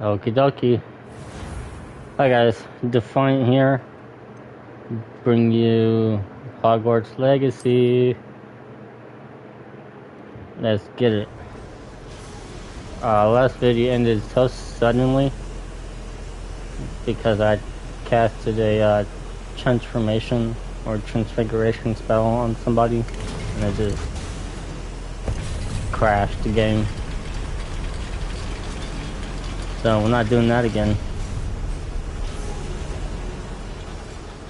Okie dokie. Hi guys, Defiant here. Bring you Hogwarts Legacy. Let's get it. Last video ended so suddenly because I casted a transformation or transfiguration spell on somebody and it just crashed the game. So we're not doing that again.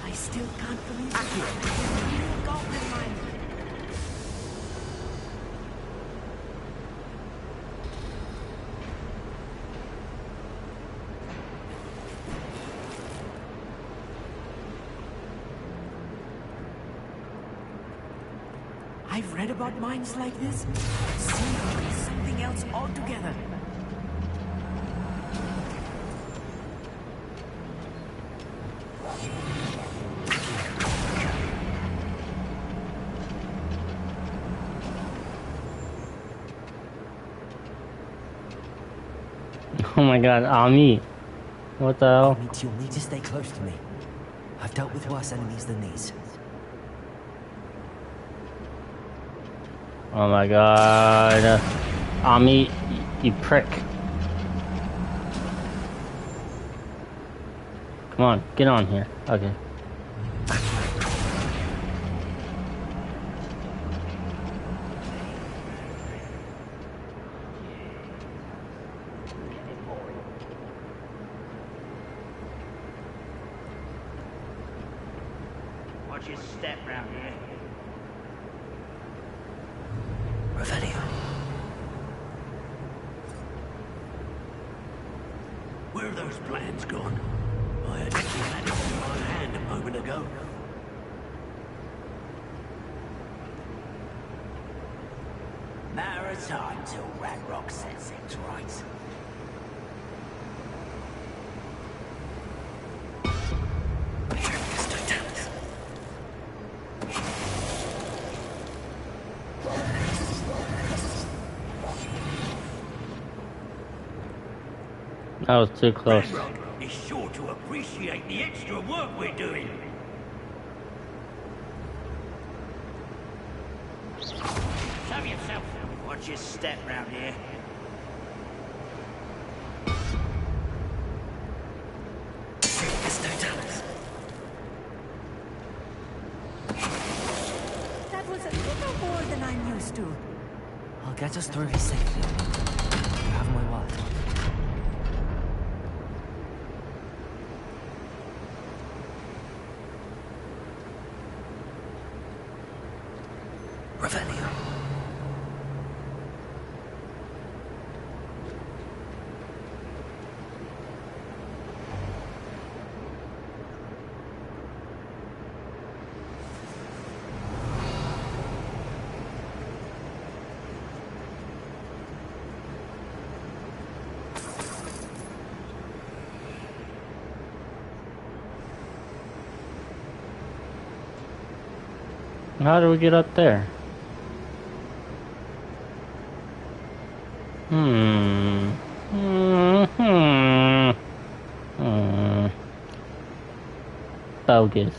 I still can't believe it. I've read about mines like this. See, it's something else altogether. Oh my god, Ami. What the hell? You'll need to stay close to me. I've dealt with worse enemies than these. Oh my god. Ami, you prick. Come on, get on here. Okay. Watch your step round here. Revelio. Where are those plans gone? I had it in my hand a moment ago. Matter of time till Ragnarok sets things right. That was too close. Ragnarok is sure to appreciate the extra work we're doing. Show yourself. Watch your step round here. That was a little more than I'm used to. I'll get us through here safely. You have my word. Revelio. How do we get up there? Bogus.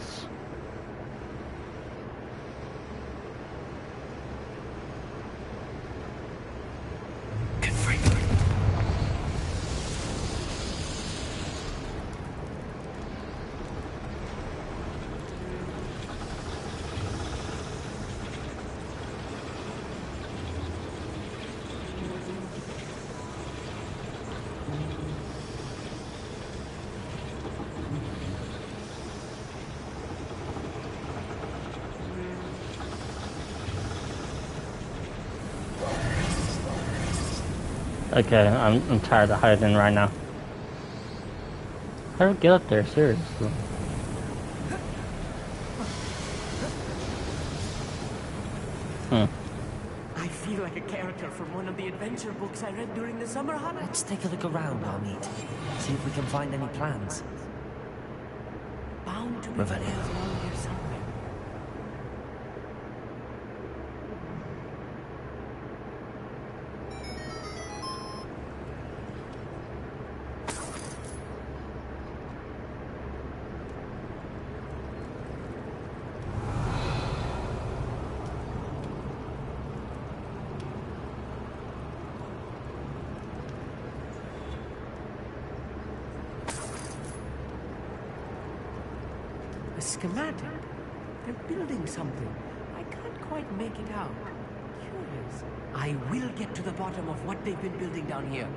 Okay, I'm tired of hiding right now. How do we get up there? Seriously. I feel like a character from one of the adventure books I read during the summer holiday. Let's take a look around, Armid. See if we can find any plans. Bound to be Revelio. plans around here somewhere. schematic. They're building something. I can't quite make it out. Curious. I will get to the bottom of what they've been building down here.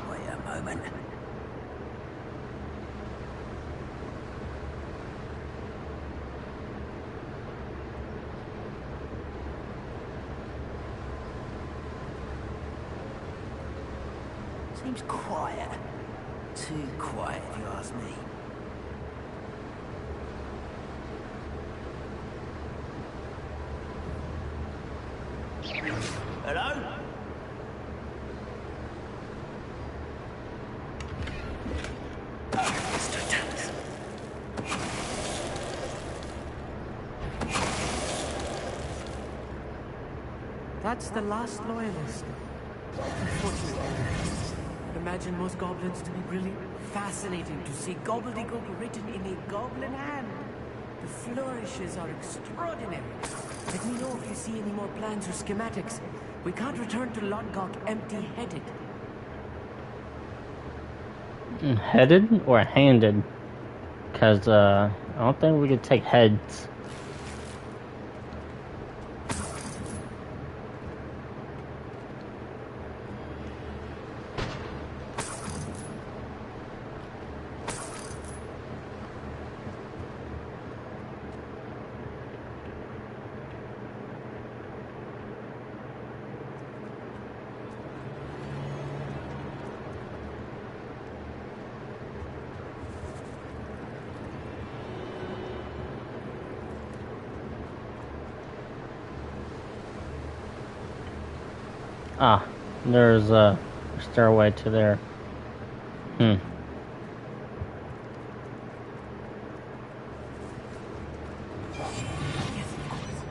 Wait a moment. Seems quiet. Too quiet, if you ask me. Hello? That's the last loyalist. Unfortunately. I'd imagine most goblins to be really fascinating to see gobbledygook written in a goblin hand. The flourishes are extraordinary. Let me know if you see any more plans or schematics. We can't return to Lodgok empty-headed. Headed or handed? Because, I don't think we could take heads. Ah, there's a stairway to there. Yes, of course.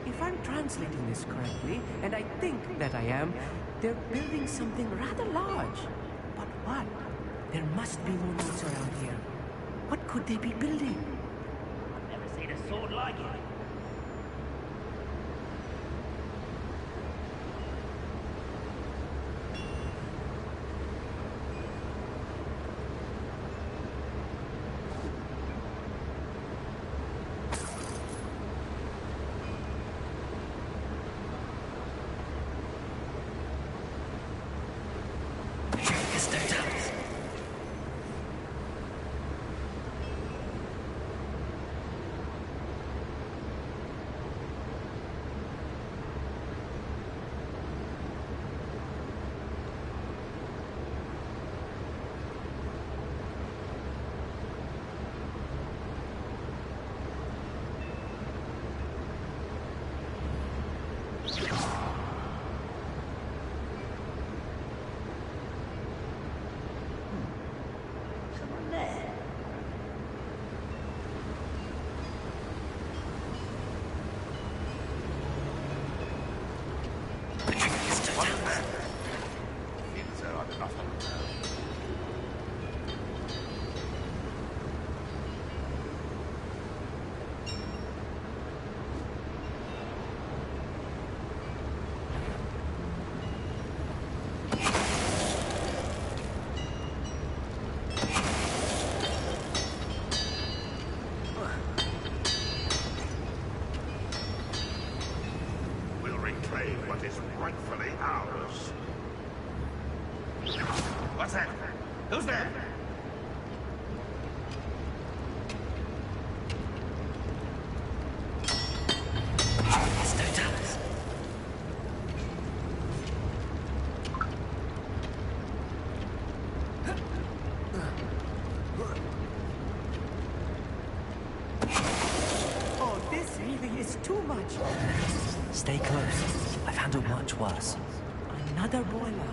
If I'm translating this correctly, and I think that I am, they're building something rather large. But what? There must be more notes around here. What could they be building? Never seen a sword like it. rightfully ours. What's that? Who's there? Oh, this really is too much. Stay close. I've handled much worse. Another boiler.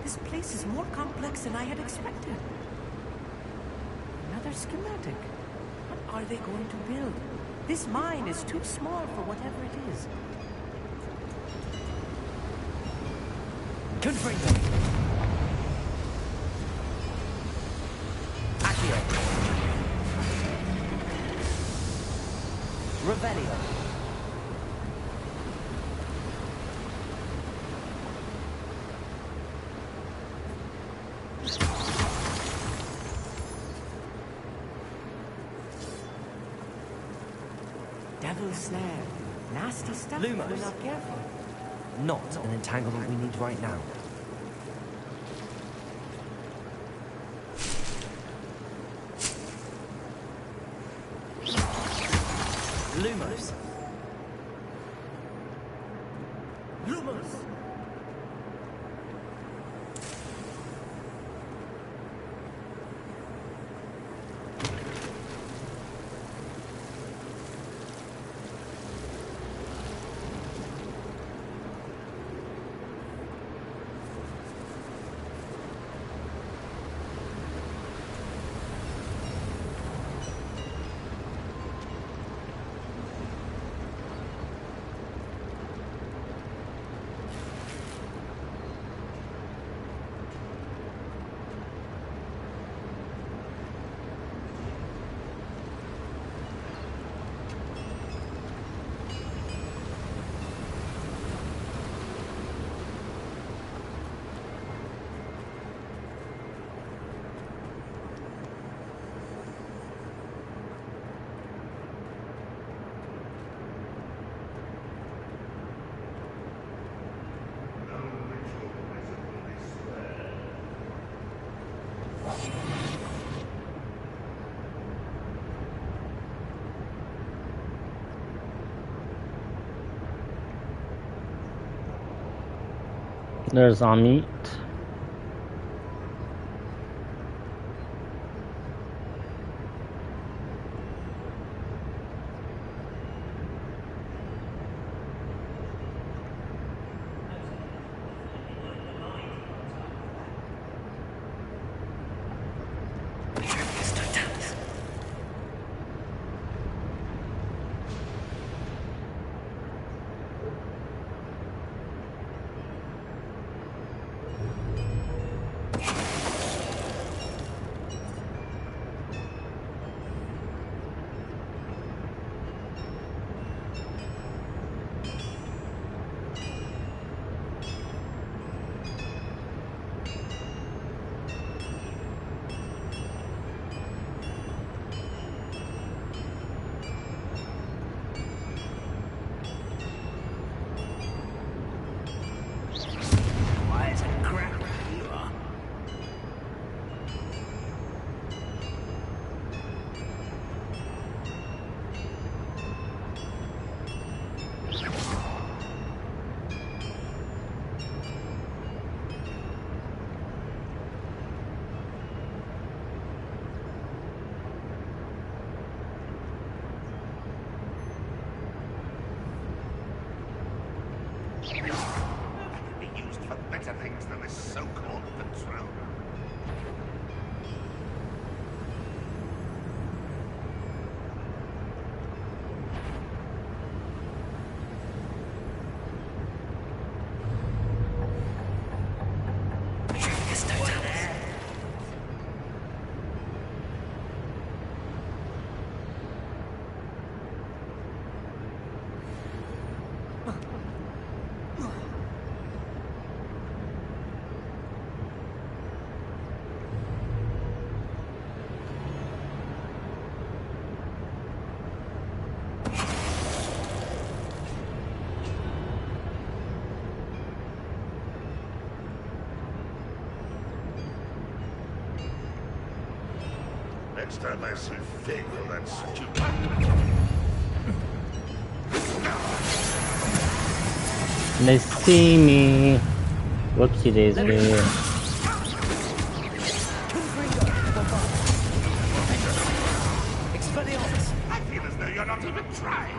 This place is more complex than I had expected. Another schematic. What are they going to build? This mine is too small for whatever it is. Confirm them. Revelio. Devil's snare. Nasty stuff Lumos. if we're not careful. Not an entanglement we need right now. Lumos. Lumos! There's Amit. Be used for better things than this so-called patrol. Next time I see Fig, will that suit you? They see me. Whoopsie daisy. I feel as though you're not even trying.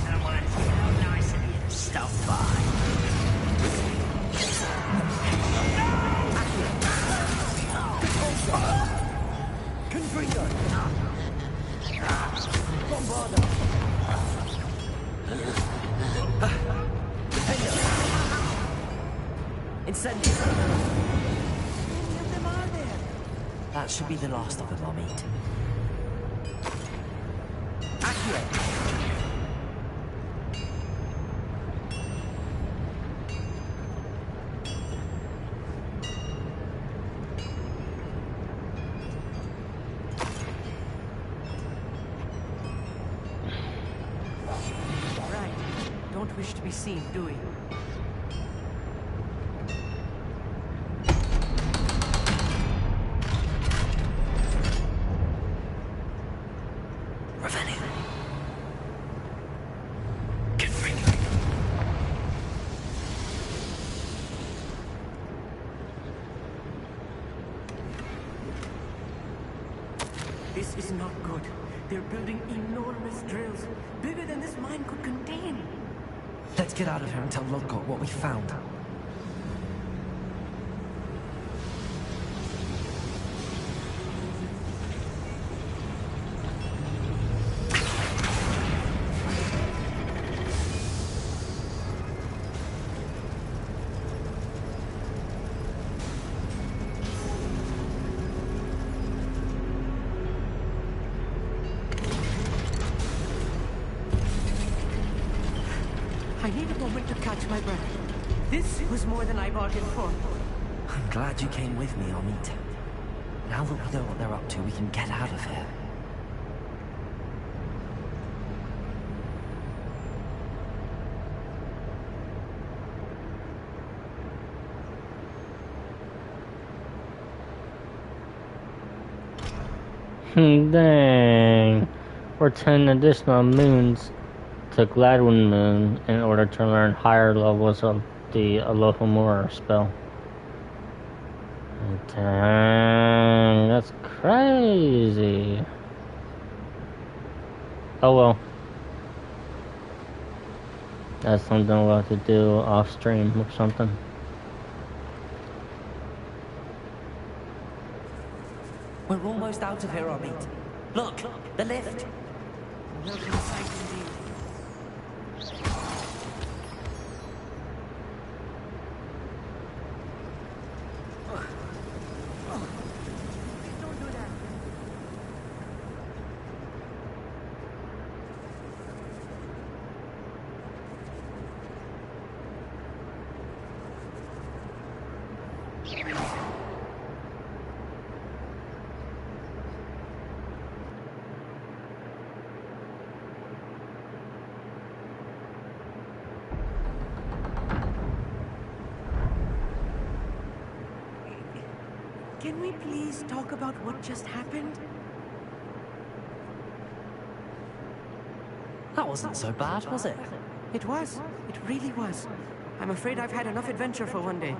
Someone's so nice of you to stop by. Incendio. That should be the last of them, I'll meet. Accurate! Right. Don't wish to be seen, do we? This is not good. They're building enormous drills, bigger than this mine could contain. Let's get out of here and tell Lodgok what we found. I need a moment to catch my breath. This was more than I bargained for. I'm glad you came with me, Amit. Now that we know what they're up to, we can get out of here. Dang. We're 10 additional moons to Gladwin Moon in order to learn higher levels of the Alohomora spell. Dang, that's crazy. Oh well. That's something we'll have to do off stream or something. We're almost out of here, Amit. Look, the lift. Welcome sight indeed. Don't do that. Can we please talk about what just happened? That wasn't so bad, was it? It was. It really was. I'm afraid I've had enough adventure for one day.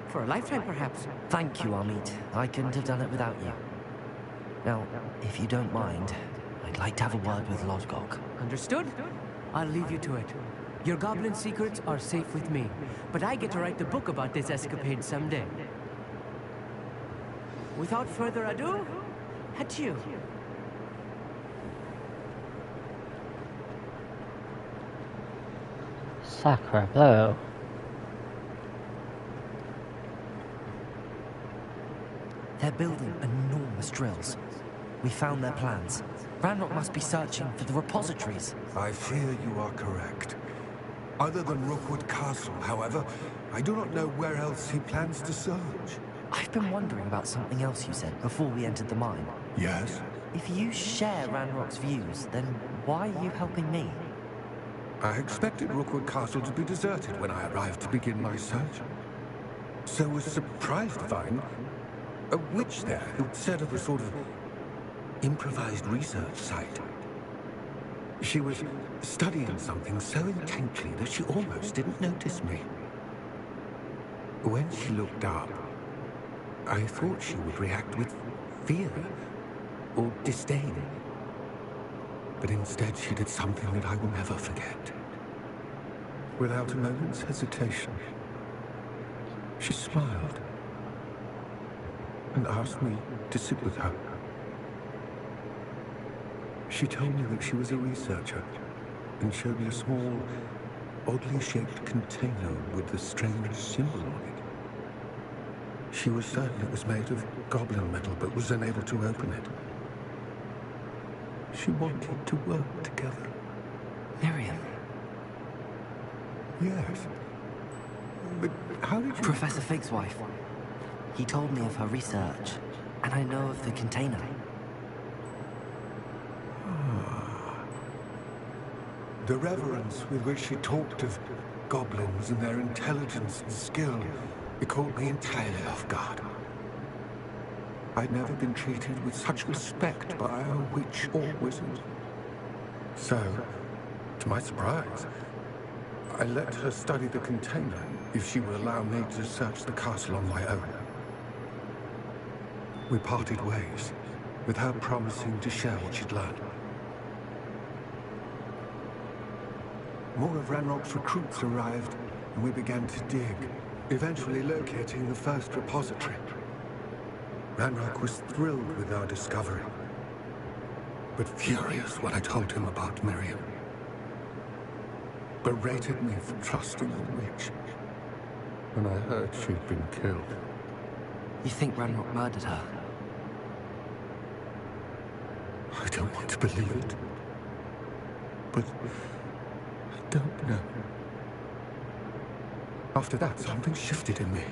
For a lifetime, perhaps. Thank you, Amit. I couldn't have done it without you. Now, if you don't mind, I'd like to have a word with Lodgok. Understood? I'll leave you to it. Your goblin secrets are safe with me, but I get to write the book about this escapade someday. Without further ado, adieu. Sacre bleu. They're building enormous drills. We found their plans. Ranrock must be searching for the repositories. I fear you are correct. Other than Rookwood Castle, however, I do not know where else he plans to search. I've been wondering about something else you said before we entered the mine. Yes? If you share Ranrock's views, then why are you helping me? I expected Rookwood Castle to be deserted when I arrived to begin my search. So was surprised to find a witch there who'd set up a sort of improvised research site. She was studying something so intently that she almost didn't notice me. When she looked up, I thought she would react with fear or disdain. But instead she did something that I will never forget. Without a moment's hesitation, she smiled and asked me to sit with her. She told me that she was a researcher and showed me a small, oddly shaped container with a strange symbol on it. She was certain it was made of goblin metal, but was unable to open it. She wanted to work together. Miriam. Yes. But how did you... Professor Fig's wife. He told me of her research, and I know of the container. The reverence with which she talked of goblins and their intelligence and skill, it caught me entirely off guard. I'd never been treated with such respect by a witch or wizard. So, to my surprise, I let her study the container if she would allow me to search the castle on my own. We parted ways, with her promising to share what she'd learned. More of Ranrock's recruits arrived, and we began to dig, eventually locating the first repository. Ranrock was thrilled with our discovery, but furious when I told him about Miriam. Berated me for trusting the witch when I heard she'd been killed. You think Ranrock murdered her? I don't want to believe it, but I don't know. After that, something shifted in me.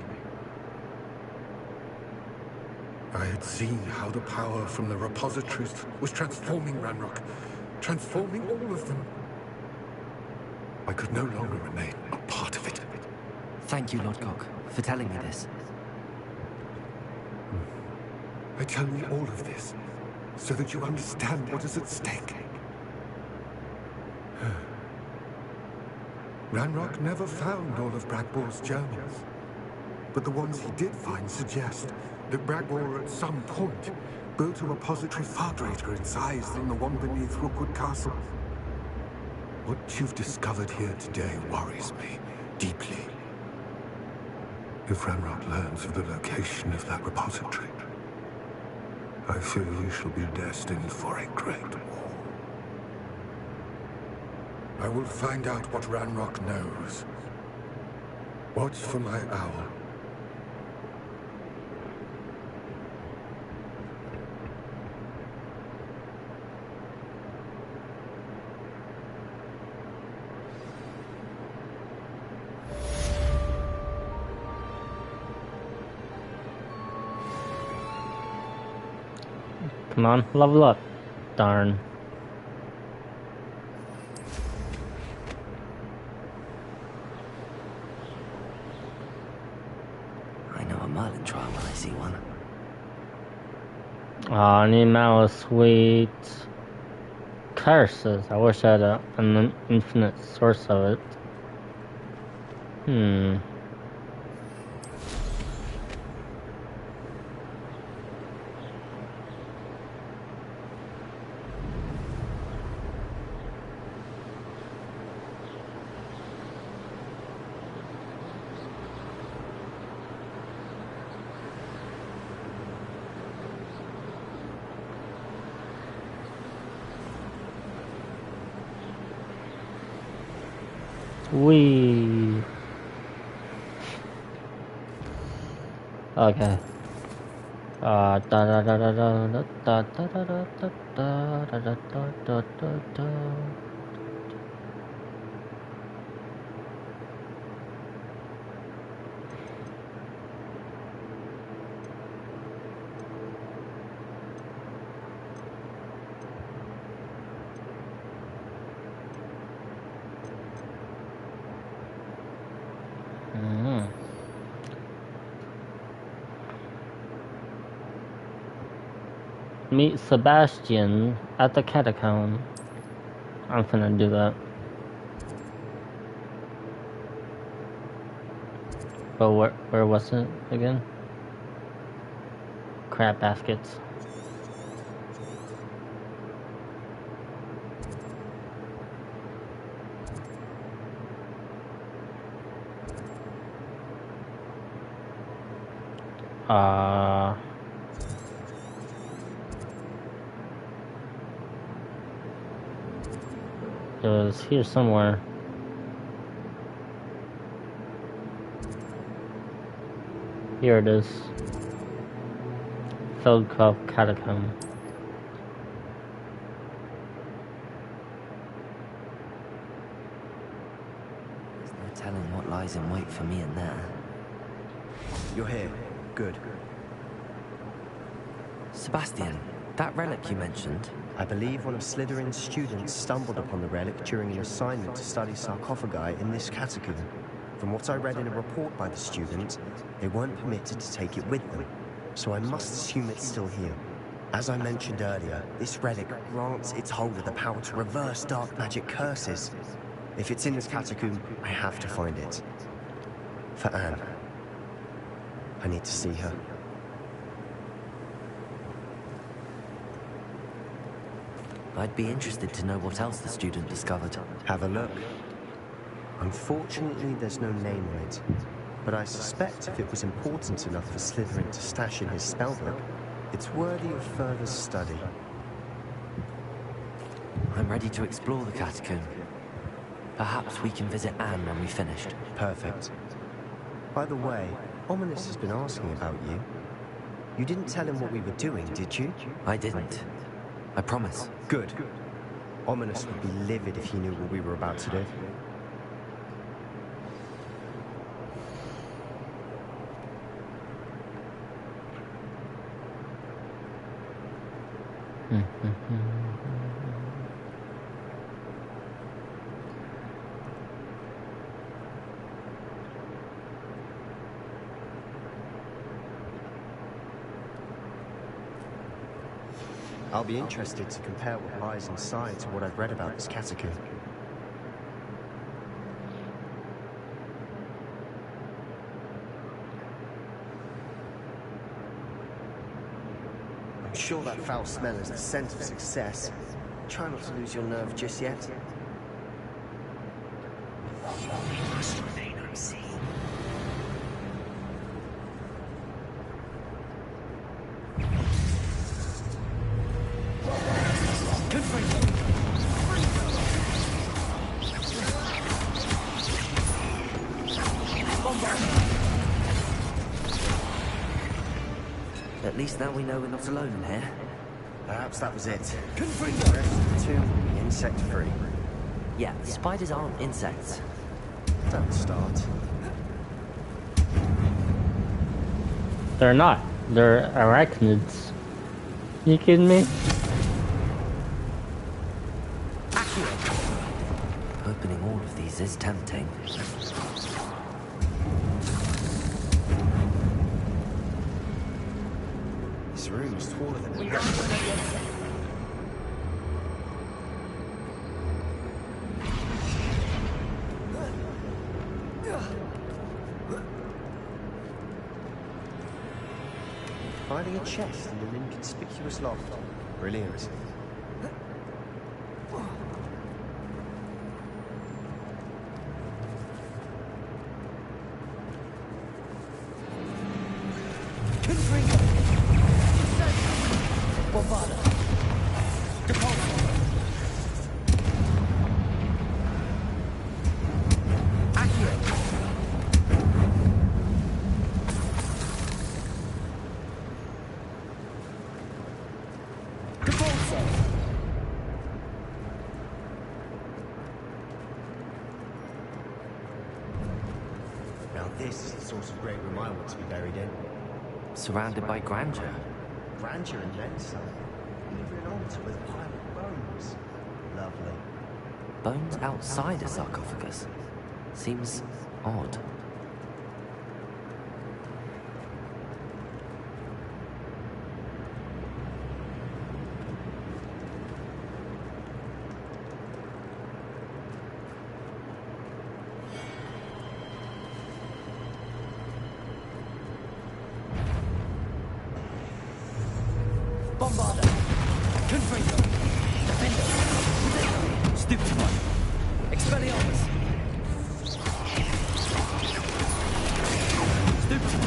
I had seen how the power from the repositories was transforming Ranrock, transforming all of them. I could no longer remain a part of it. Thank you, Lord Cock, for telling me this. I tell you all of this so that you understand what is at stake. Ranrock never found all of Bragbor's journals, but the ones he did find suggest that Bragbor at some point built a repository far greater in size than the one beneath Rookwood Castle. What you've discovered here today worries me deeply. If Ranrock learns of the location of that repository, I fear you shall be destined for a great war. I will find out what Ranrock knows. Watch for my owl. Come on, level up. Darn. I know a Merlin trial when I see one. Aw, I need Mallow Sweet. Curses. I wish I had an infinite source of it. Wee. Okay. Da da da da da da da da da da da da da da da da. Meet Sebastian at the catacomb. I'm finna do that. But where was it again? Crab baskets. It was here somewhere. Here it is. Filled Cup Catacomb. There's no telling what lies in wait for me in there. You're here. Good. Sebastian, that relic you mentioned, I believe one of Slytherin's students stumbled upon the relic during an assignment to study sarcophagi in this catacomb. From what I read in a report by the student, they weren't permitted to take it with them, so I must assume it's still here. As I mentioned earlier, this relic grants its holder the power to reverse dark magic curses. If it's in this catacomb, I have to find it. For Anne. I need to see her. I'd be interested to know what else the student discovered. Have a look. Unfortunately, there's no name on it, but I suspect if it was important enough for Slytherin to stash in his spellbook, it's worthy of further study. I'm ready to explore the catacomb. Perhaps we can visit Anne when we've finished. Perfect. By the way, Ominous has been asking about you. You didn't tell him what we were doing, did you? I didn't. I promise. Good. Ominous would be livid if he knew what we were about to do. I'll be interested to compare what lies inside to what I've read about this catacomb. I'm sure that foul smell is the scent of success. Try not to lose your nerve just yet. Must remain unseen. At least now we know we're not alone in here. Perhaps that was it. The rest of the tomb will be insect-free. Yeah, spiders aren't insects. Don't start. They're not. They're arachnids. You kidding me? Opening all of these is tempting. This room is taller than it. Finding a chest in an inconspicuous loft. Brilliant. Now this is the sort of great room I want to be buried in. Surrounded by grandeur. Grandeur and then some. Even an altar with a pile of bones. Lovely. Bones outside a sarcophagus. Seems odd. Bombarder! Confringo! Defender! Stupefy! Expelliarmus! Stupefy!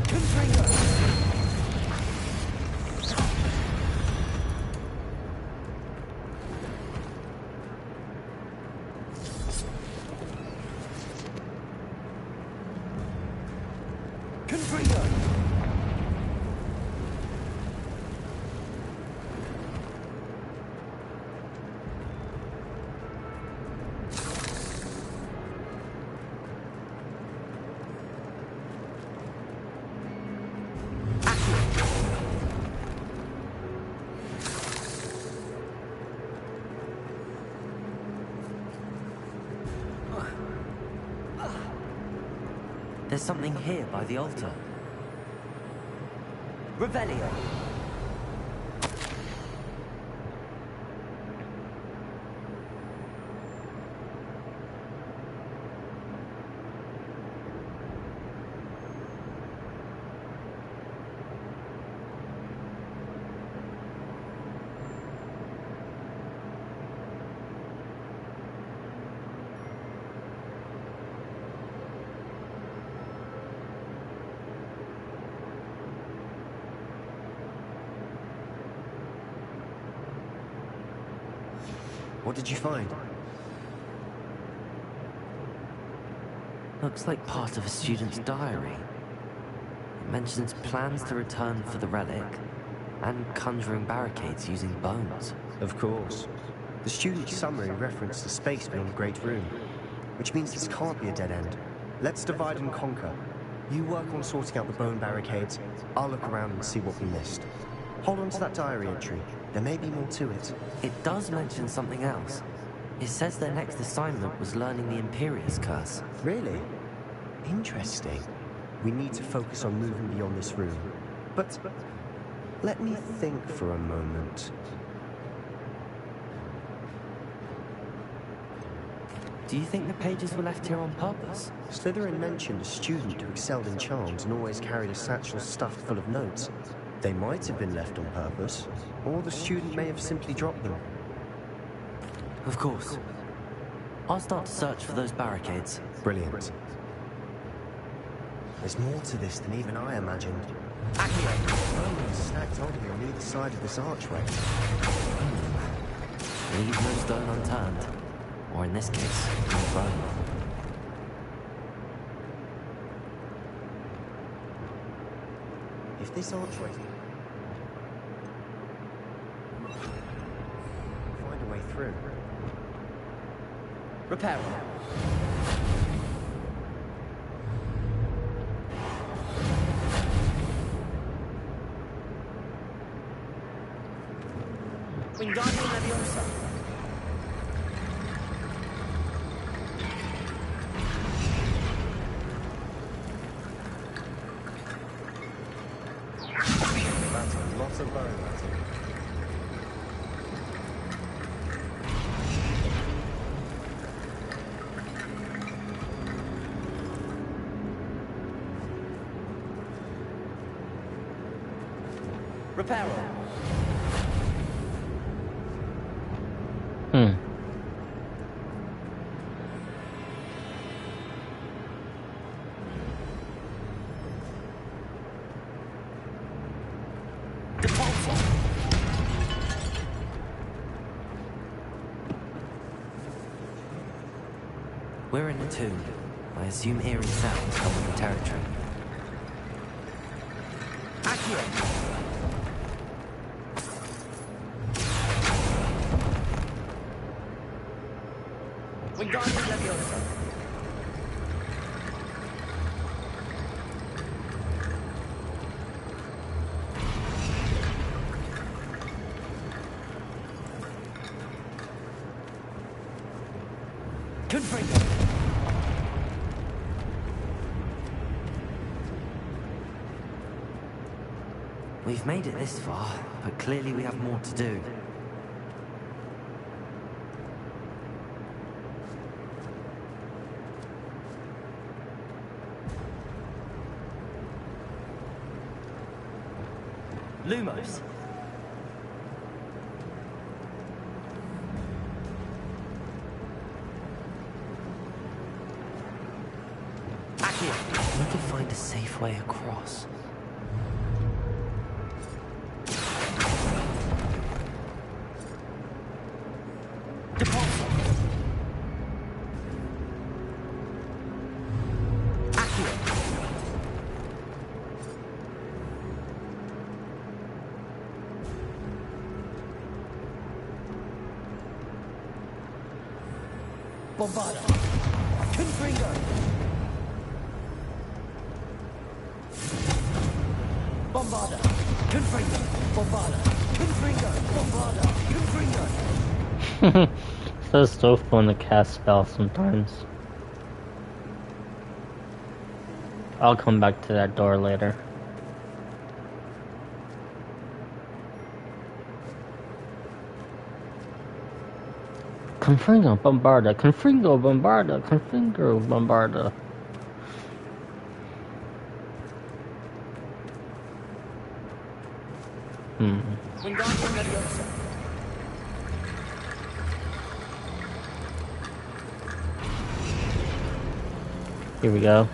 Confringo! There's something here by the altar. Revelio. What did you find? Looks like part of a student's diary. It mentions plans to return for the relic and conjuring barricades using bones. Of course. The student's summary referenced the space beyond the Great Room, which means this can't be a dead end. Let's divide and conquer. You work on sorting out the bone barricades. I'll look around and see what we missed. Hold on to that diary entry. There may be more to it. It does mention something else. It says their next assignment was learning the Imperius Curse. Really? Interesting. We need to focus on moving beyond this room. But let me think for a moment. Do you think the pages were left here on purpose? Slytherin mentioned a student who excelled in charms and always carried a satchel stuffed full of notes. They might have been left on purpose, or the student may have simply dropped them. Of course. I'll start to search for those barricades. Brilliant. There's more to this than even I imagined. Bones stacked oddly on either side of this archway. Leave no stone unturned. Or in this case, no bone. If this archway... find a way through. Repair. Wingardium Leviosa. That's a lot of bone, that's it. Reparo. We're in a tomb. I assume eerie sounds come with the territory. Accio! Wingardium Leviosa. Confringo. We've made it this far, but clearly we have more to do. Lumos. Accio. Need to find a safe way across. Bombada! Confringo! Bombada! Confringo! Bombada! Confringo! Bombada! Confringo! It's so fun to cast spells sometimes. I'll come back to that door later. Confringo Bombarda, Confringo Bombarda, Confringo Bombarda. Here we go.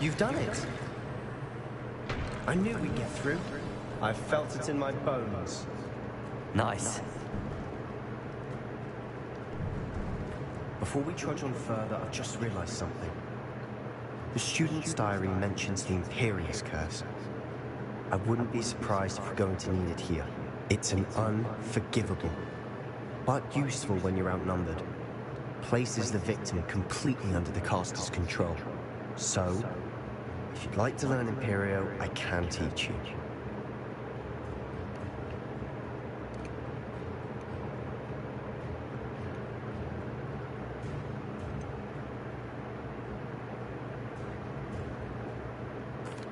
You've done it. I knew we'd get through. I felt it in my bones. Nice. Before we trudge on further, I've just realized something. The student's diary mentions the Imperius curse. I wouldn't be surprised if we're going to need it here. It's an unforgivable, but useful when you're outnumbered. Places the victim completely under the caster's control. So, if you'd like to learn Imperio, I can teach you.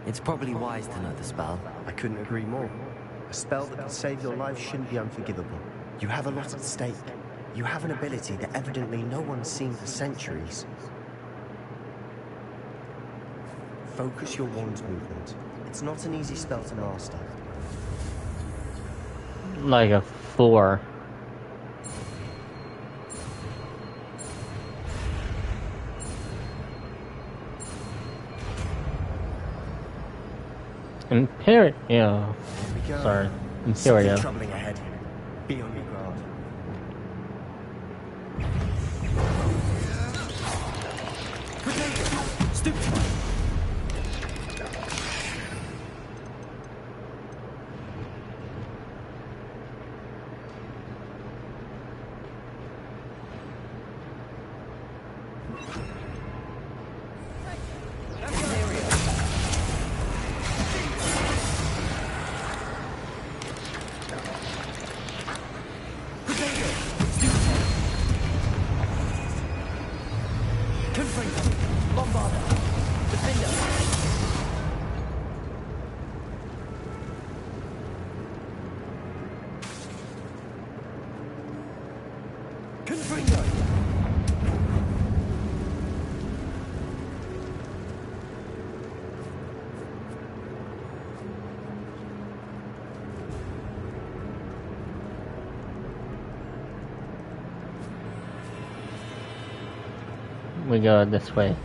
It's probably wise to know the spell. I couldn't agree more. A spell that could save your life shouldn't be unforgivable. You have a lot at stake. You have an ability that evidently no one's seen for centuries. Focus your wand's movement. It's not an easy spell to master. Like a 4. Imperio. Here we go. Sorry. Something Imperio. troubling ahead. Be on your guard. We go this way.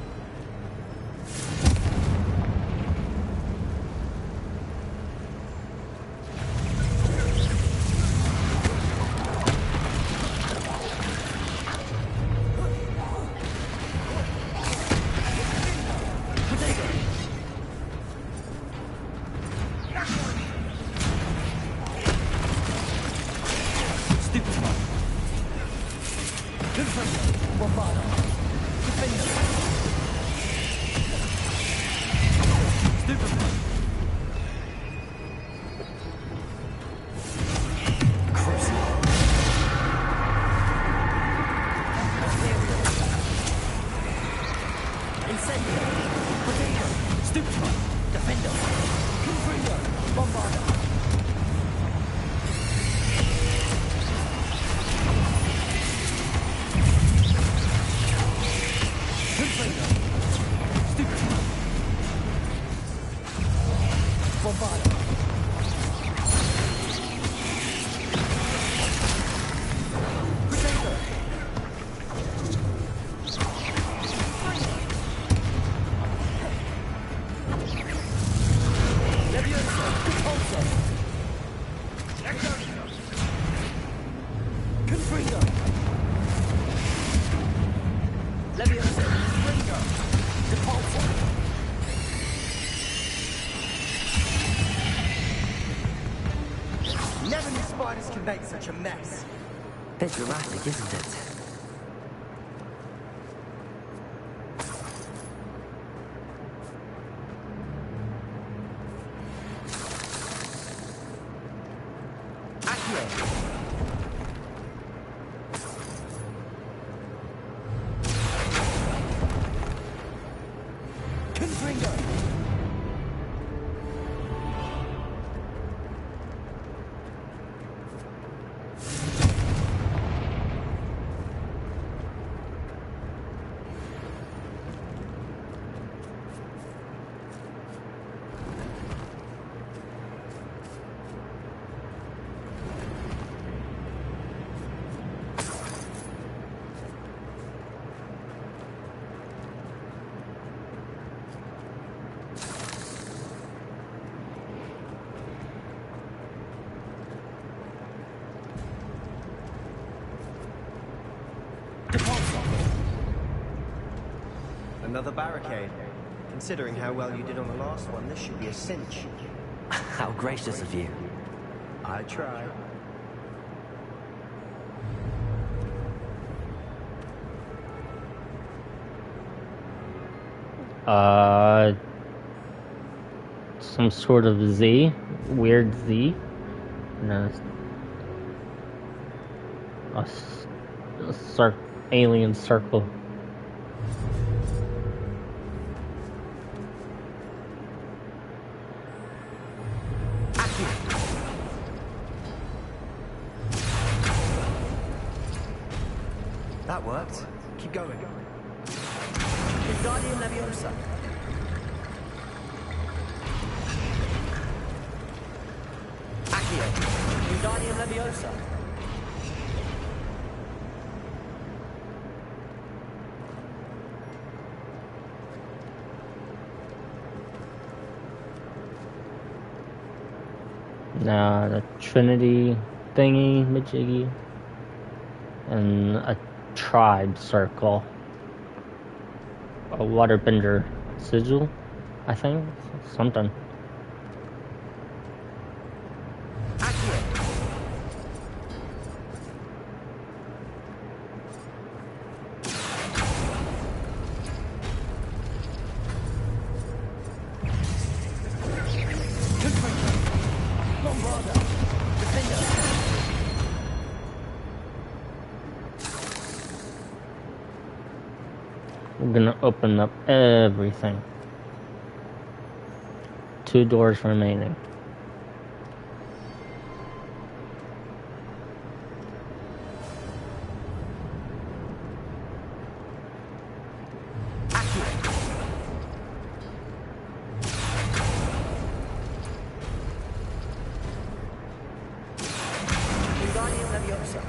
Never knew spiders can make such a mess. Bit dramatic, isn't it? Another barricade. Considering how well you did on the last one, this should be a cinch. How gracious of you. I tried. Some sort of Z, weird Z, and a alien circle. That worked. Keep going. Wingardium Leviosa. Accio. Wingardium Leviosa. Now the Trinity thingy, majiggy, and a tribe circle. A waterbender sigil, I think, something. We're gonna open up everything. 2 doors remaining. Wingardium Leviosa.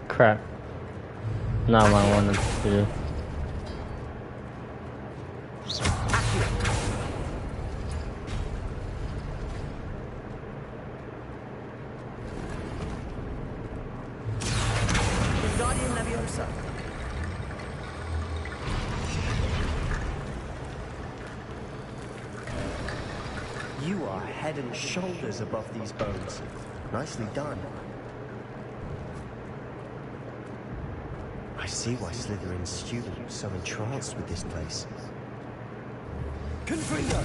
Crap. Not what I wanted to do. Wingardium Leviosa. You are head and shoulders above these bones. Nicely done. I see why Slytherin's student was so entranced with this place. Confringo.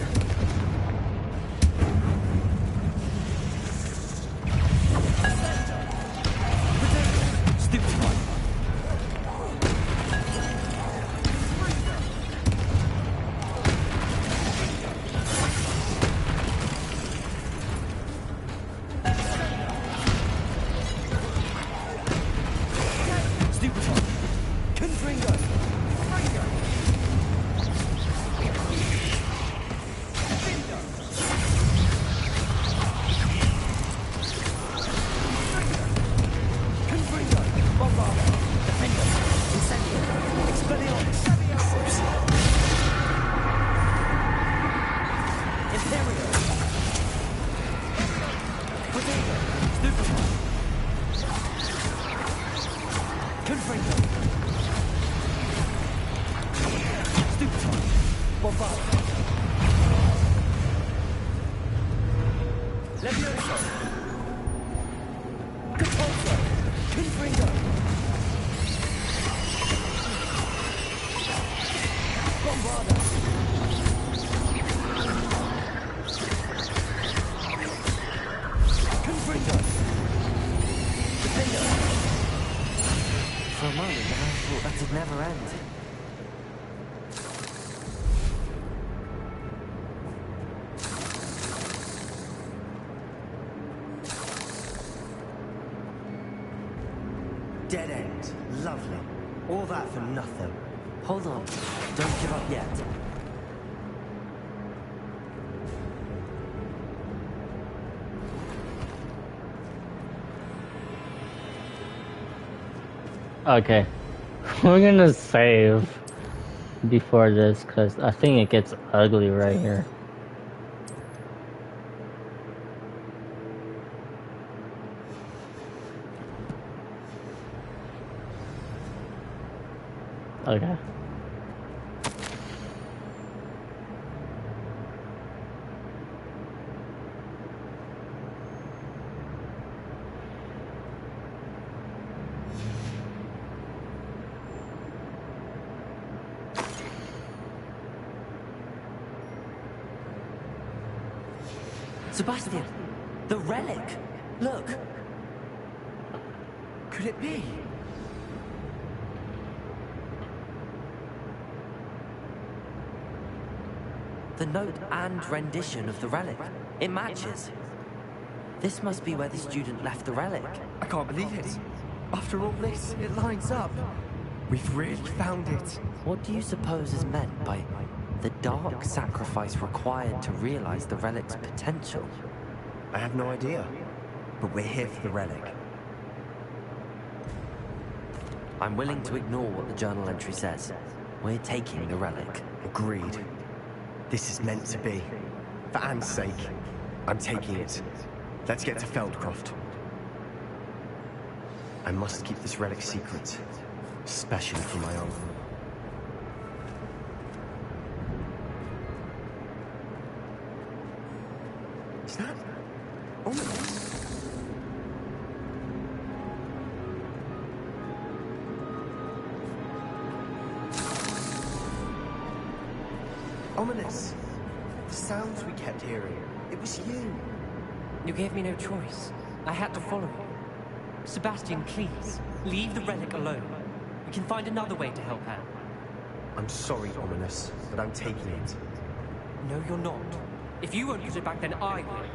For a moment, I thought that'd never end. Dead end. Lovely. All that for nothing. Hold on. Don't give up yet. Okay. We're gonna save before this, because I think it gets ugly right here. Okay. Sebastian! The relic! Look! Could it be? The note and rendition of the relic. It matches. This must be where the student left the relic. I can't believe it. After all this, it lines up. We've really found it. What do you suppose is meant by the dark sacrifice required to realize the relic's potential? I have no idea. But we're here for the relic. I'm willing to ignore what the journal entry says. We're taking the relic. Agreed. This is meant to be. For Anne's sake, I'm taking it. Let's get to Feldcroft. I must keep this relic secret, especially from my uncle. Is that ominous? Ominous. The sounds we kept hearing. It was you. You gave me no choice. I had to follow you. Sebastian, please, leave the relic alone. We can find another way to help Anne. I'm sorry, Ominous, but I'm taking it. No, you're not. If you won't use it back, then I will.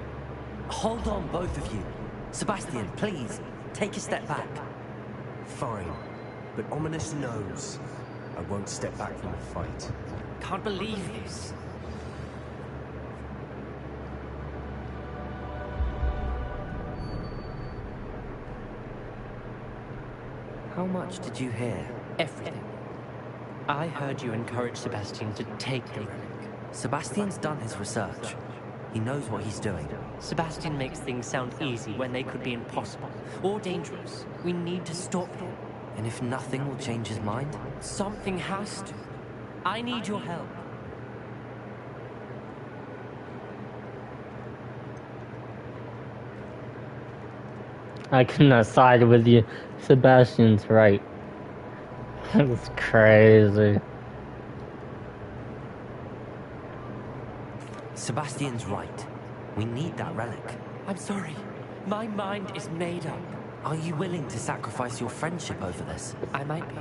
Hold on, both of you. Sebastian, please, take a step back. Fine, but Ominous knows I won't step back from the fight. Can't believe this. How much did you hear? Everything. I heard you encourage Sebastian to take the relic. Sebastian's done his research. He knows what he's doing. Sebastian makes things sound easy when they could be impossible or dangerous. We need to stop him. And if nothing will change his mind? Something has to. I need your help. I cannot side with you. Sebastian's right. That's crazy. Sebastian's right. We need that relic. I'm sorry. My mind is made up. Are you willing to sacrifice your friendship over this? I might be.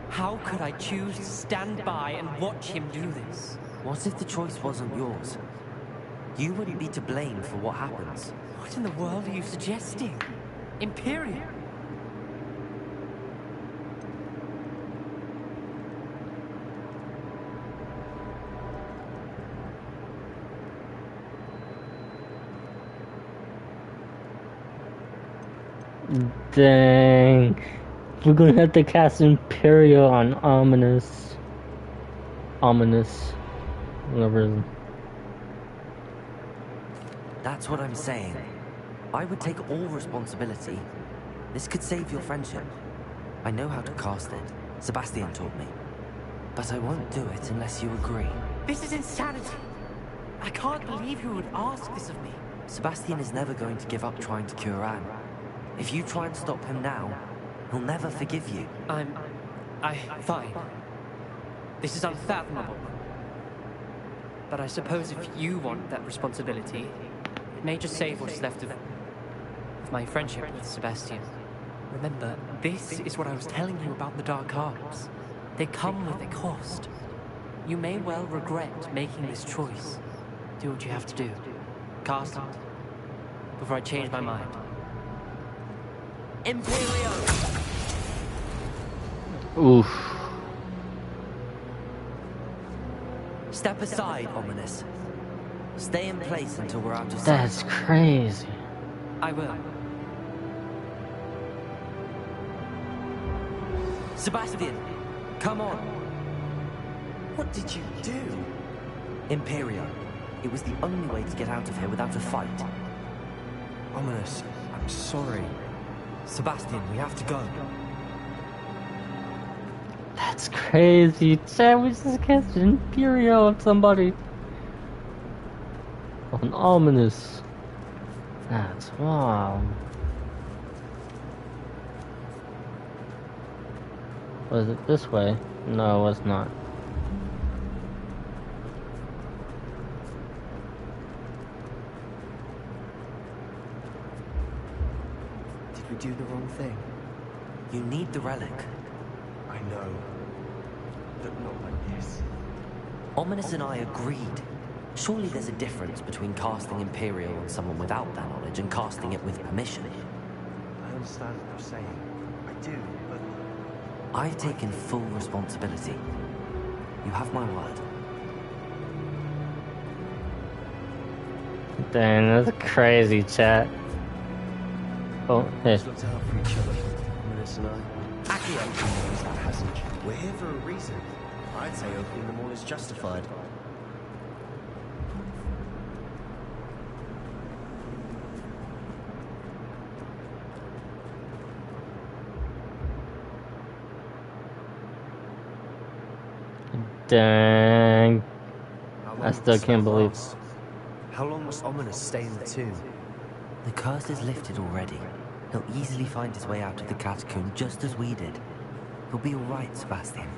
How could I choose to stand by and watch him do this? What if the choice wasn't yours? You wouldn't be to blame for what happens. What in the world are you suggesting? Imperium? Dang. We're gonna have to cast Imperial on Ominous. Ominous. Whatever. That's what I'm saying. I would take all responsibility. This could save your friendship. I know how to cast it. Sebastian taught me. But I won't do it unless you agree. This is insanity. I can't believe you would ask this of me. Sebastian is never going to give up trying to cure Anne. If you try and stop him now, he'll never forgive you. Fine. This is unfathomable. But I suppose if you want that responsibility, it may just save what's left of my friendship with Sebastian. Remember, this is what I was telling you about the dark arts. They come with a cost. You may well regret making this choice. Do what you have to do. Cast it. Before I change my mind. Imperio! Oof. Step aside, Ominous. Stay in place until we're out of sight. That's crazy. I will. Sebastian, come on. What did you do? Imperio. It was the only way to get out of here without a fight. Ominous, I'm sorry. Sebastian, we have to go. That's crazy. Chad, we just cast an Imperial on somebody. On Ominous. That's wild. Was it this way? No, it was not. Did we do the wrong thing? You need the relic. I know. But not like this. Ominous and I agreed. Surely there's a difference between casting Imperial on someone without their knowledge and casting it with permission. I understand what you're saying. I do, but... I've taken full responsibility. You have my word. Dang, that's crazy, chat. Oh, hey. Let's look out for each other. Ominous and I. Accio! Close that passage. We're here for a reason. I'd say opening them all is justified. Dang. How long I still will this can't spell believe. last? How long must Ominous stay in the tomb? The curse is lifted already. He'll easily find his way out of the catacomb just as we did. He'll be alright, Sebastian.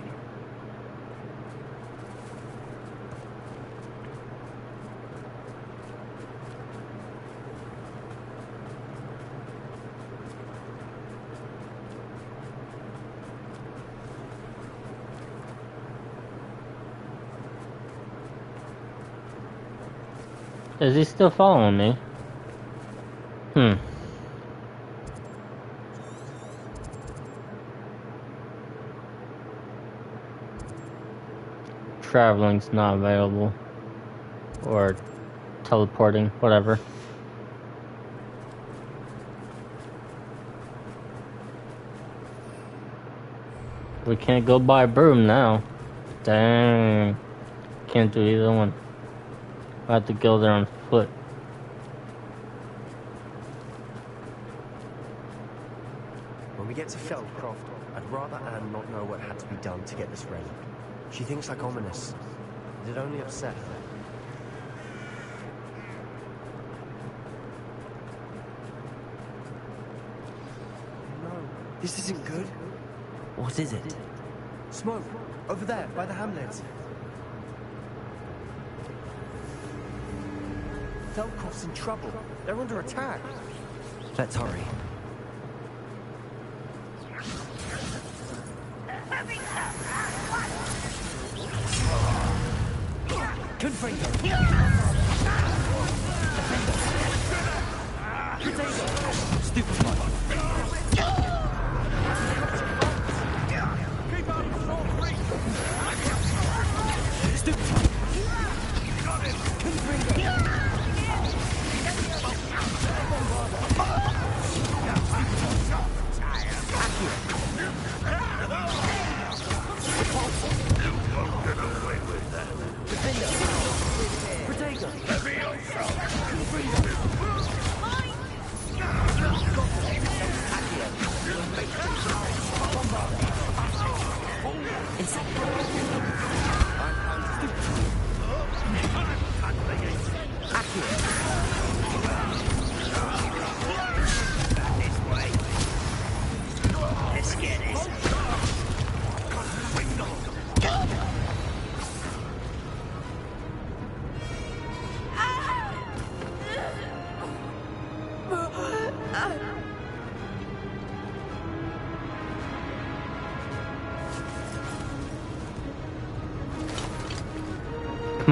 Is he still following me? Traveling's not available. Or teleporting, whatever. We can't go by broom now. Dang. Can't do either one. I have to go there on foot. When we get to Feldcroft, I'd rather Anne not know what had to be done to get this relic. She thinks like Ominous. It'd only upset her. No, this isn't good. What is it? Smoke! Over there, by the hamlet. Feldcroft's in trouble. They're under attack. Let's hurry. Confringo! Stupid one!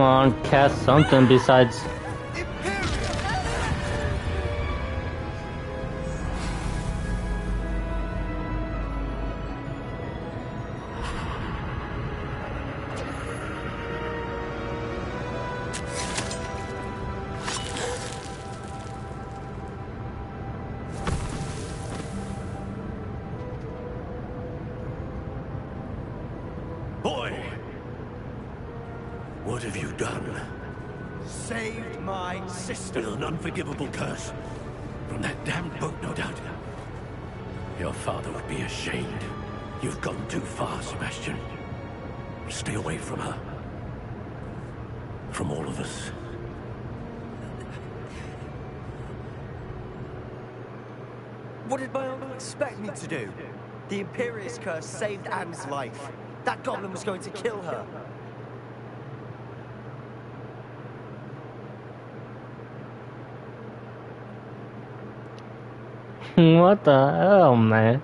Come on, cast something besides. Boy! What have you done? Saved my sister. With an unforgivable curse. From that damned book, no doubt. Your father would be ashamed. You've gone too far, Sebastian. Stay away from her. From all of us. What did my uncle expect me to do? The Imperious curse saved Anne's life. That goblin was going to kill her. What the hell, man?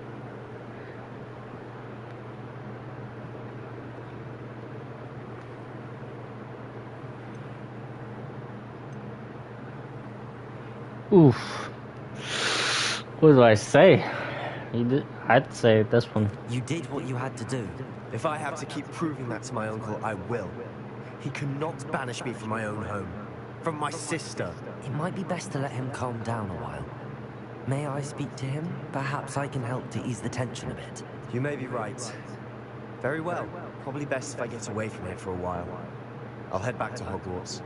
Oof. What do I say? I'd say this one. You did what you had to do. If I have to keep proving that to my uncle, I will. He cannot banish me from my own home. From my sister. It might be best to let him calm down a while. May I speak to him? Perhaps I can help to ease the tension a bit. You may be right. Very well. Probably best if I get away from here for a while. I'll head back to Hogwarts.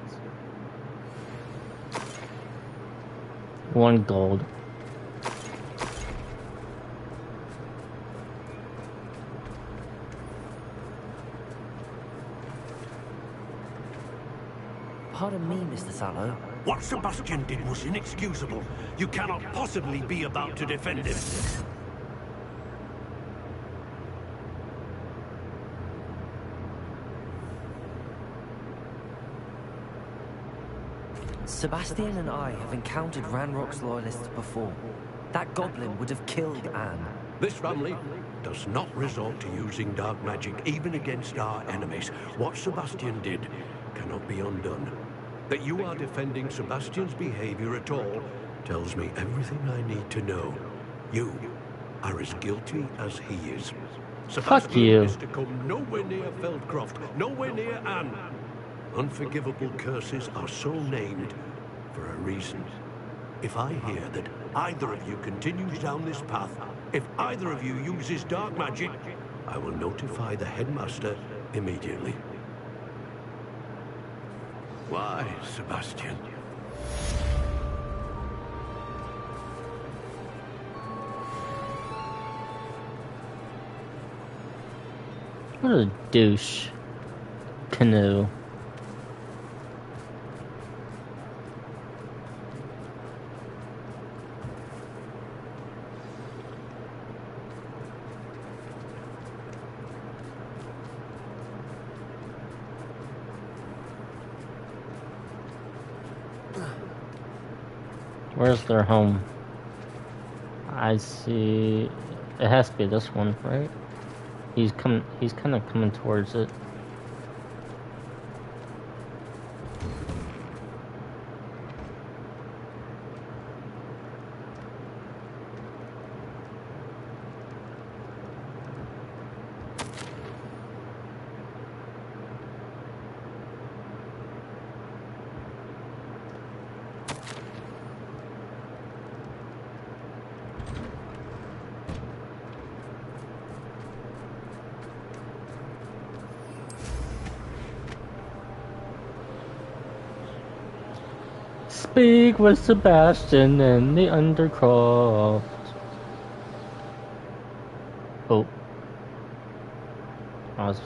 1 gold. Pardon me, Mr. Sallow. What Sebastian did was inexcusable. You cannot possibly be about to defend him. Sebastian and I have encountered Ranrock's loyalists before. That goblin would have killed Anne. This family does not resort to using dark magic even against our enemies. What Sebastian did cannot be undone. That you are defending Sebastian's behavior at all tells me everything I need to know. You are as guilty as he is. Fuck you. Is to come nowhere near Feldcroft, nowhere near Anne. Unforgivable curses are so named for a reason. If I hear that either of you continues down this path, if either of you uses dark magic, I will notify the headmaster immediately. Why, Sebastian? What a douche. Canoe. Where's their home? I see. It has to be this one, right? He's kind of coming towards it. Speak with Sebastian and the Undercroft. Oh. I was...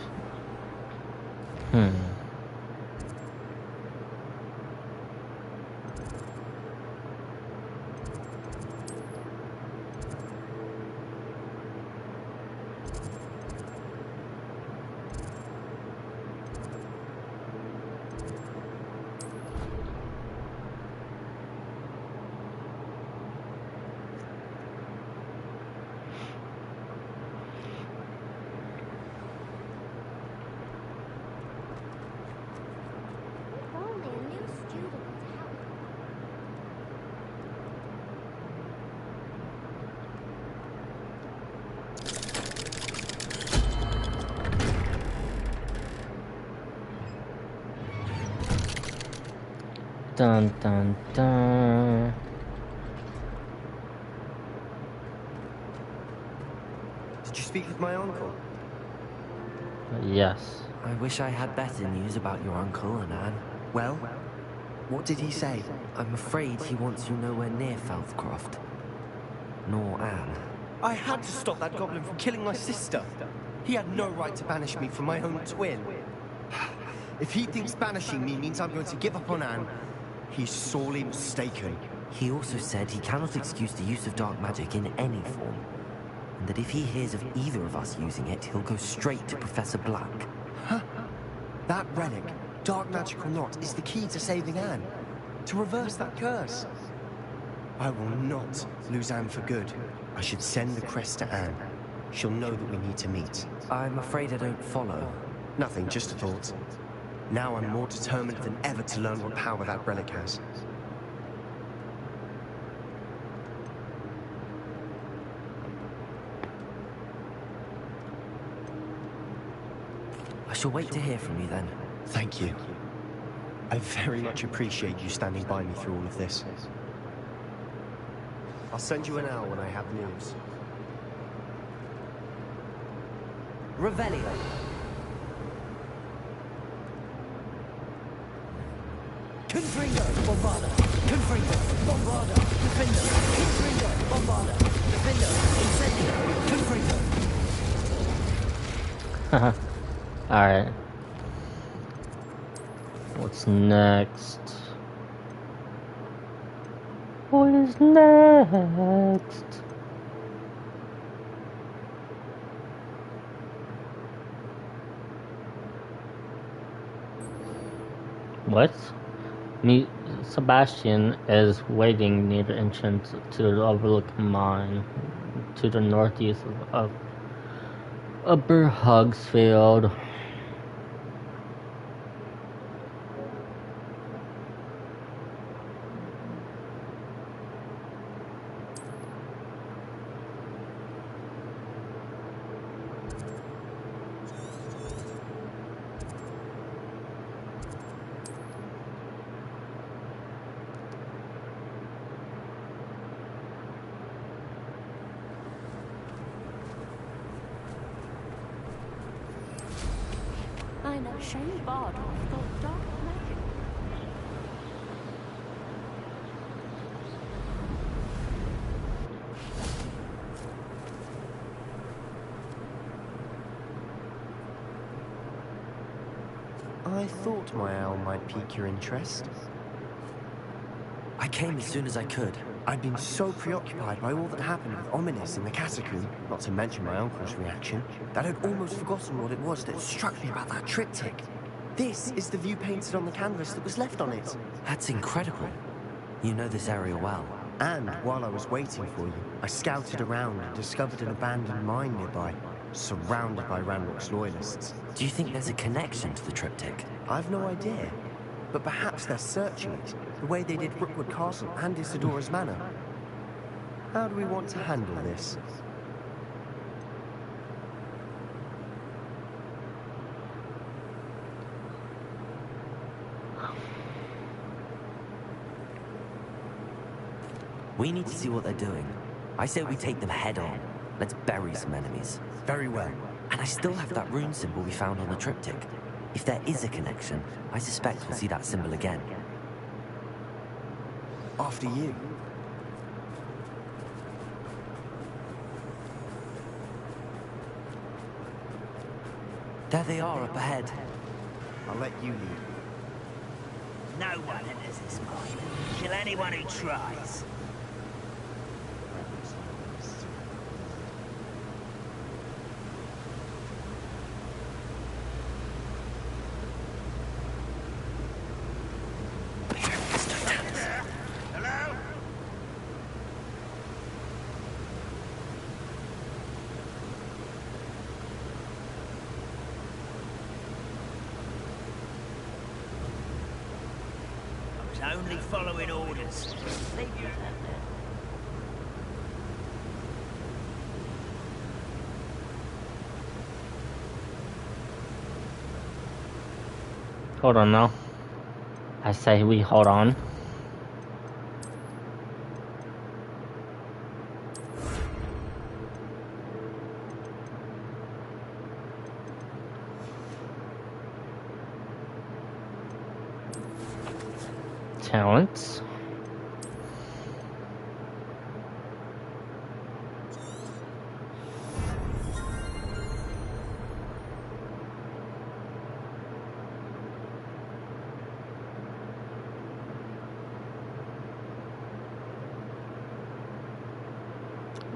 Dun dun dun. Did you speak with my uncle? Yes. I wish I had better news about your uncle and Anne. Well, what did he say? I'm afraid he wants you nowhere near Feldcroft. Nor Anne. I had to stop that goblin from killing my sister. He had no right to banish me from my own twin. If he thinks banishing me means I'm going to give up on Anne, he's sorely mistaken. He also said he cannot excuse the use of dark magic in any form. And that if he hears of either of us using it, he'll go straight to Professor Black. Huh? That relic, dark magic or not, is the key to saving Anne. To reverse that curse. I will not lose Anne for good. I should send the crest to Anne. She'll know that we need to meet. I'm afraid I don't follow. Nothing, just a thought. Now I'm more determined than ever to learn what power that relic has. I shall wait to hear from you then. Thank you. I very much appreciate you standing by me through all of this. I'll send you an hour when I have news. Revelio. Confringo, Bombarda. Confringo, Bombarda. Defender. Confringo, Bombarda. Defender. Incendio. Confringo. Alright. What's next? What is next? What? Sebastian is waiting near the entrance to the overlooking mine to the northeast of Upper Hogsfield. I know Shane Bardolph got dark magic. I thought my owl might pique your interest. I came as soon as I could. I'd been so preoccupied by all that happened with Ominous in the catacomb, not to mention my uncle's reaction, that I'd almost forgotten what it was that struck me about that triptych. This is the view painted on the canvas that was left on it. That's incredible. You know this area well. And while I was waiting for you, I scouted around and discovered an abandoned mine nearby, surrounded by Ranrock's loyalists. Do you think there's a connection to the triptych? I've no idea, but perhaps they're searching it, the way they did Rookwood Castle and Isidora's Manor. How do we want to handle this? We need to see what they're doing. I say we take them head on. Let's bury some enemies. Very well. And I still have that rune symbol we found on the triptych. If there is a connection, I suspect we'll see that symbol again. After you. There they are up ahead. I'll let you lead. No one enters this mine. Kill anyone who tries. Hello? I was only following orders. Leave you alone. Hold on now. I say we hold on. Talents.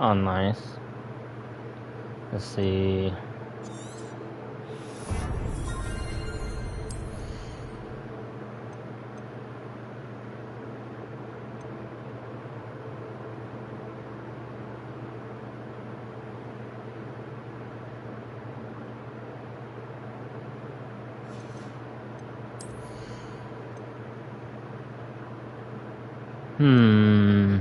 Oh, nice. Let's see. Hmm.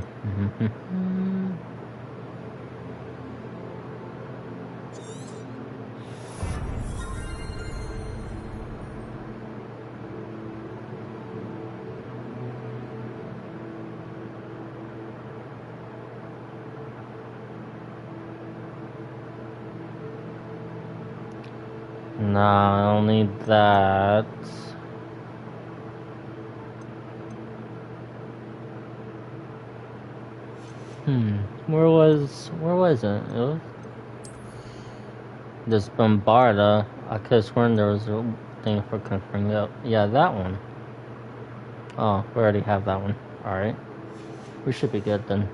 Not only that. Where was it? It was this Bombarda. I could have sworn there was a thing for confirming up. Yeah, that one. Oh, we already have that one. Alright. We should be good then.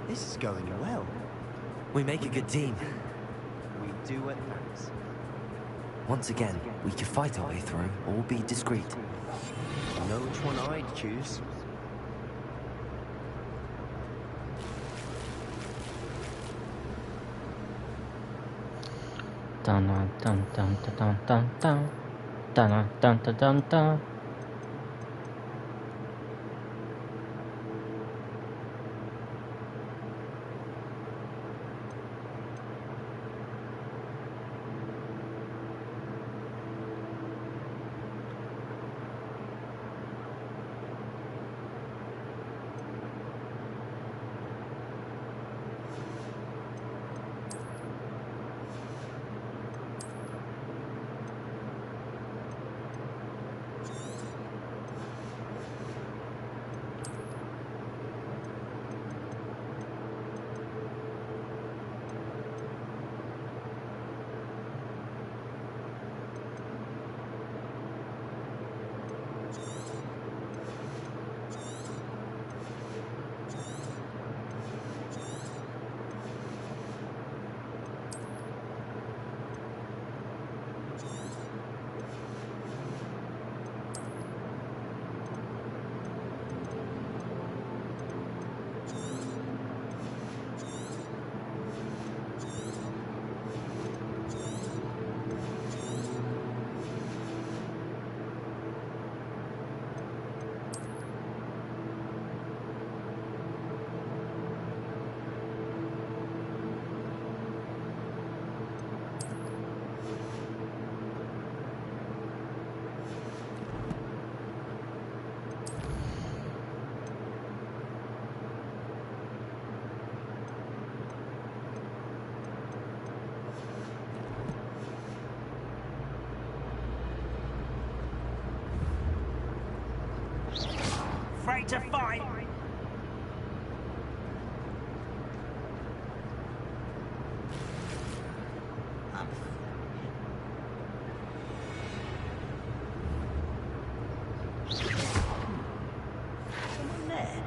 This is going well. We make a good team. We do at times. Once again, we could fight our way through or be discreet. You know which one I'd choose. Dun dun dun dun dun dun dun dun dun dun dun. to fight? Someone there?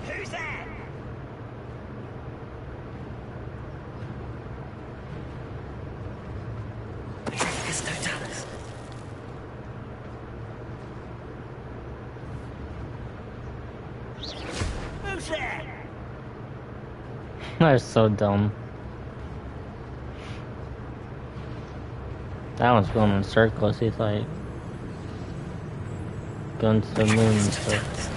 Who's there? It's Totalis. Who's there? They're so dumb. That one's going in circles. He's like going to the moon and stuff.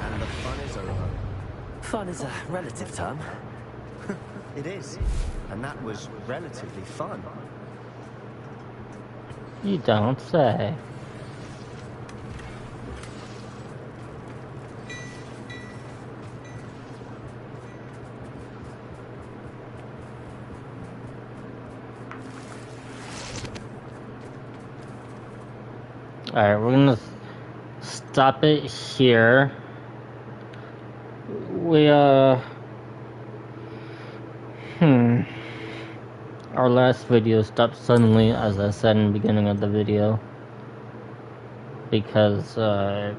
And the fun is over. Fun is a relative term. It is. And that was relatively fun. You don't say. Alright, we're gonna stop it here. We, our last video stopped suddenly, as I said in the beginning of the video, because, it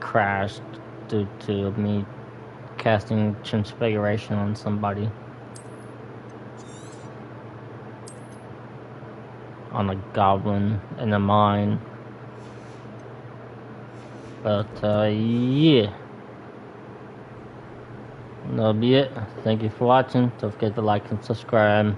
crashed due to me casting Transfiguration on somebody. On a goblin in a mine. But, yeah. That'll be it. Thank you for watching. Don't forget to like and subscribe.